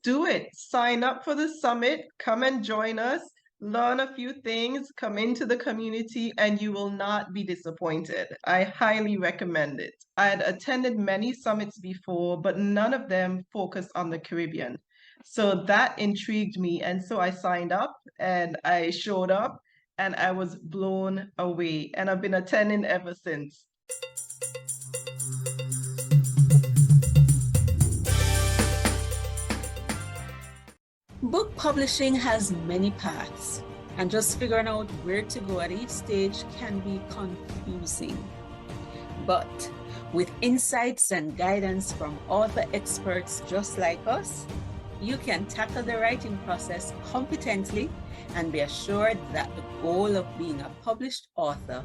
do it. Sign up for the summit, come and join us, learn a few things, come into the community, and you will not be disappointed. I highly recommend it. I had attended many summits before, but none of them focused on the Caribbean. So that intrigued me. And so I signed up and I showed up and I was blown away. And I've been attending ever since. Book publishing has many paths, and just figuring out where to go at each stage can be confusing. But with insights and guidance from author experts just like us, you can tackle the writing process competently and be assured that the goal of being a published author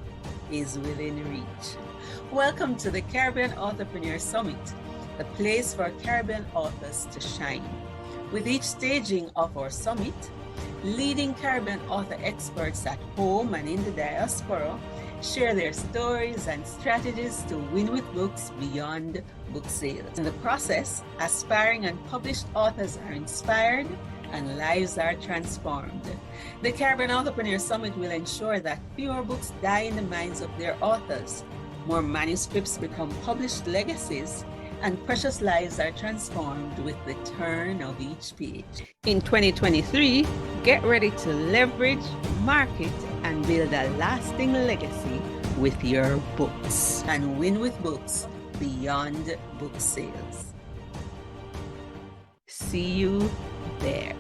is within reach. Welcome to the Caribbean Authorpreneur Summit, the place for Caribbean authors to shine. With each staging of our summit, leading Caribbean author experts at home and in the diaspora share their stories and strategies to win with books beyond book sales. In the process, aspiring and published authors are inspired and lives are transformed. The Caribbean Authorpreneur Summit will ensure that fewer books die in the minds of their authors, more manuscripts become published legacies, and precious lives are transformed with the turn of each page. In 2023, get ready to leverage, market, and build a lasting legacy with your books and win with books beyond book sales. See you there.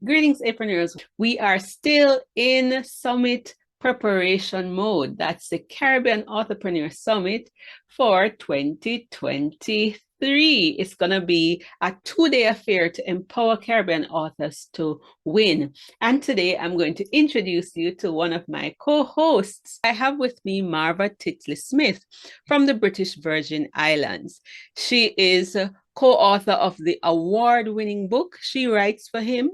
Greetings, entrepreneurs. We are still in Summit preparation mode. That's the Caribbean Authorpreneur Summit for 2023. It's going to be a 2-day affair to empower Caribbean authors to win. And today I'm going to introduce you to one of my co-hosts. I have with me Marva Titley Smith from the British Virgin Islands. She is co-author of the award-winning book she writes for him,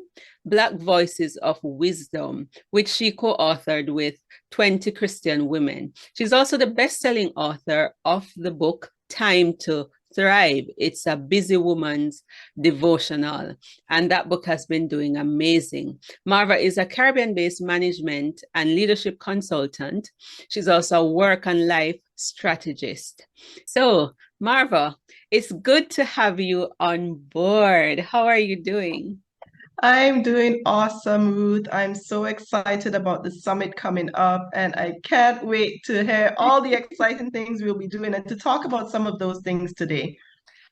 Black Voices of Wisdom, which she co-authored with 20 Christian women. She's also the best-selling author of the book, Time to Thrive. It's a busy woman's devotional, and that book has been doing amazing. Marva is a Caribbean-based management and leadership consultant. She's also a work and life strategist. So, Marva, it's good to have you on board. How are you doing? I'm doing awesome, Ruth. I'm so excited about the summit coming up, and I can't wait to hear all the exciting things we'll be doing and to talk about some of those things today.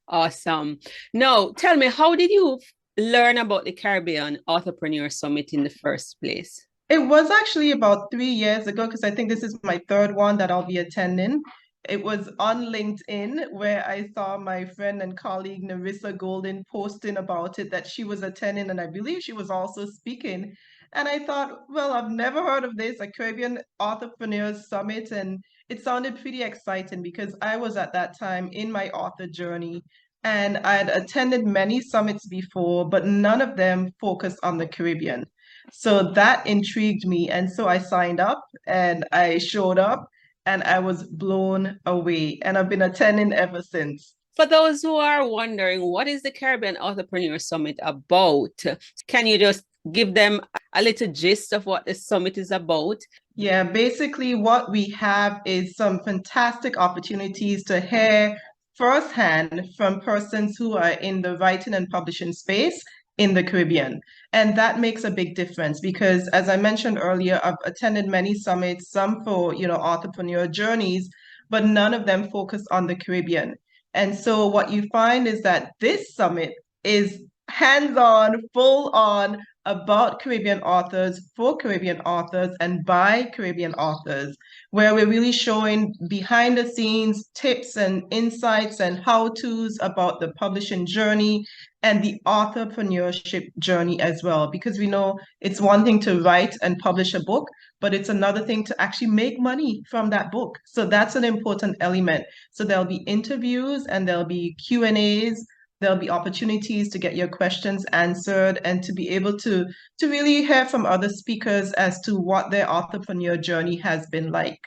Awesome. Now, tell me, how did you learn about the Caribbean Authorpreneur Summit in the first place? It was actually about 3 years ago, because I think this is my third one that I'll be attending. It was on LinkedIn where I saw my friend and colleague Narissa Golden posting about it, that she was attending, and I believe she was also speaking. And I thought, well, I've never heard of this, a Caribbean Authorpreneurs Summit, and it sounded pretty exciting because I was at that time in my author journey, and I had attended many summits before, but none of them focused on the Caribbean. So that intrigued me, and so I signed up and I showed up and I was blown away. And I've been attending ever since. For those who are wondering, what is the Caribbean Authorpreneur Summit about? Can you just give them a little gist of what the summit is about? Yeah, basically what we have is some fantastic opportunities to hear firsthand from persons who are in the writing and publishing space in the Caribbean. And that makes a big difference because, as I mentioned earlier, I've attended many summits, some for, entrepreneur journeys, but none of them focus on the Caribbean. And so what you find is that this summit is hands-on, full-on about Caribbean authors, for Caribbean authors, and by Caribbean authors, where we're really showing behind the scenes tips and insights and how-tos about the publishing journey and the authorpreneurship journey as well. Because we know it's one thing to write and publish a book, but it's another thing to actually make money from that book. So that's an important element. So there'll be interviews and there'll be Q&As. There'll be opportunities to get your questions answered and to be able to really hear from other speakers as to what their authorpreneur journey has been like.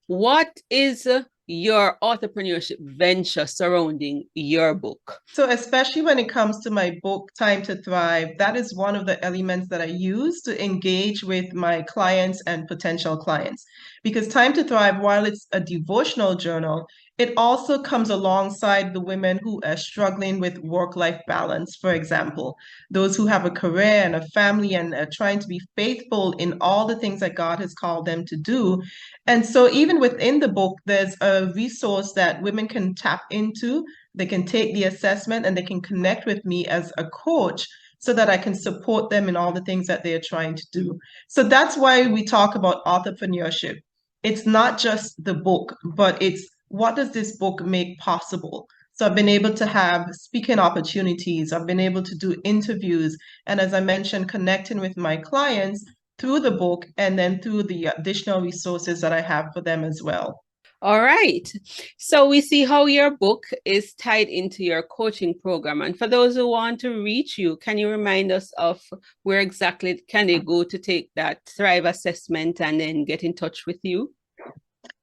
What is your entrepreneurship venture surrounding your book? So especially when it comes to my book, Time to Thrive, that is one of the elements that I use to engage with my clients and potential clients. Because Time to Thrive, while it's a devotional journal, it also comes alongside the women who are struggling with work-life balance, for example, those who have a career and a family and are trying to be faithful in all the things that God has called them to do. And so even within the book, there's a resource that women can tap into. They can take the assessment and they can connect with me as a coach so that I can support them in all the things that they're trying to do. So that's why we talk about entrepreneurship. It's not just the book, but it's what does this book make possible? So I've been able to have speaking opportunities. I've been able to do interviews. And as I mentioned, connecting with my clients through the book and then through the additional resources that I have for them as well. All right. So we see how your book is tied into your coaching program. And for those who want to reach you, can you remind us of where exactly can they go to take that Thrive assessment and then get in touch with you?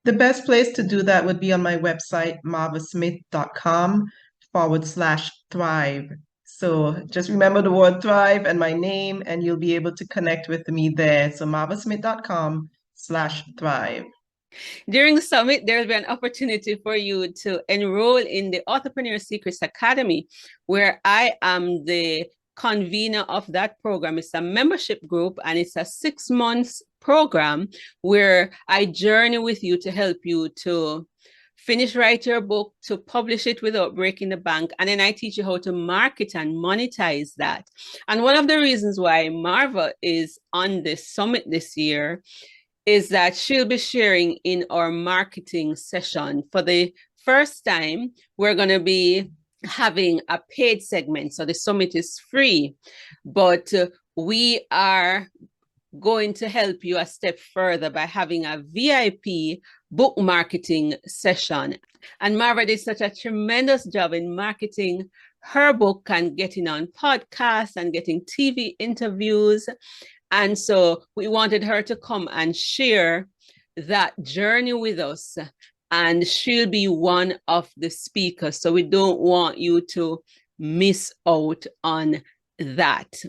The best place to do that would be on my website, marvasmith.com/thrive. So just remember the word thrive and my name, and you'll be able to connect with me there. So marvasmith.com/thrive. During the summit, there will be an opportunity for you to enroll in the Authorpreneur Secrets Academy, where I am the convener of that program. It's a membership group and it's a 6 months program where I journey with you to help you to write your book, to publish it without breaking the bank. And then I teach you how to market and monetize that. And one of the reasons why Marva is on this summit this year is that she'll be sharing in our marketing session. For the first time, we're going to be having a paid segment. So the summit is free, but we are going to help you a step further by having a VIP book marketing session. And Marva did such a tremendous job in marketing her book and getting on podcasts and getting TV interviews. And so we wanted her to come and share that journey with us. And she'll be one of the speakers. So we don't want you to miss out on that.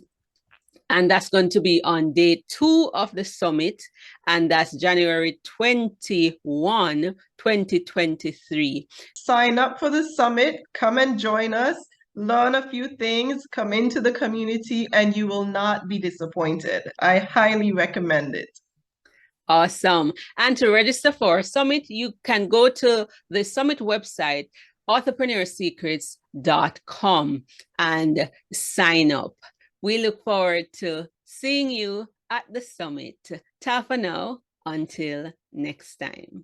And that's going to be on day 2 of the summit. And that's January 21, 2023. Sign up for the summit. Come and join us. Learn a few things, come into the community, and you will not be disappointed. I highly recommend it. Awesome. And to register for our summit, you can go to the summit website, authorpreneursecrets.com, and sign up. We look forward to seeing you at the summit. Ta for now, until next time.